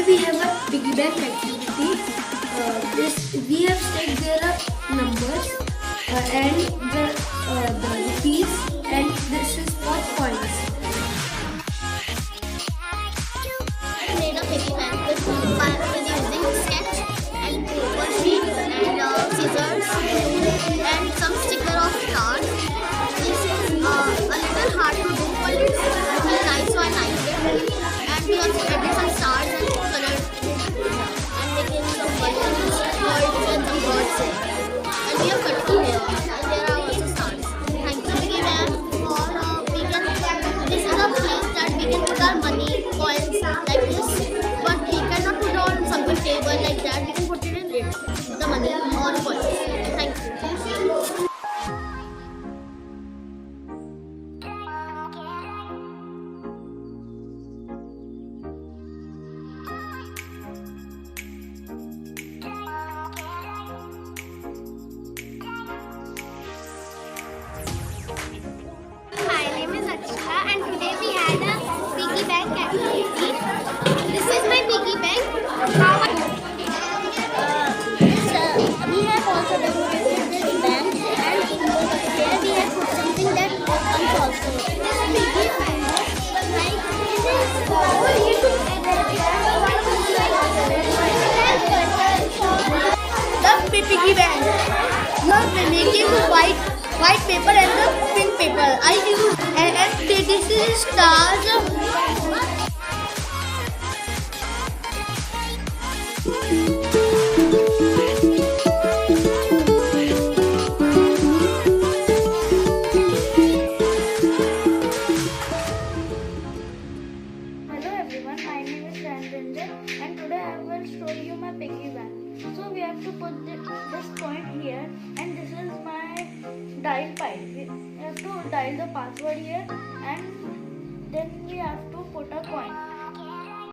Today we have a piggy bank activity. We have staked there are numbers and the rupees, and this is for coins. I made a piggy bank with using sketch and paper sheet and scissors and some sticker of stars. This is a little hard to do, but it's really nice, so I like it. And we also added some stars and colored and making some buttons, birds and some birds there. And we have cut from here, and there are also stars. Thank you, Piggy Bank, for this is a place that we can put our money, coins like this, but we cannot put on something table like that. We can put it in it, the money or coins. Thank you. My name is Akshita, and today we had a piggy bank activity. This is my piggy bank. We have also decorated this bank, and here we have put something that opens also. This piggy bank, The piggy bank. You are making white paper and the pink paper. I use and this is stars. Hello everyone, my name is Ranjit, and today I will show you my piggy bank. So we have to put this point here, and this is my dial pile. We have to dial the password here, and then we have to put a coin.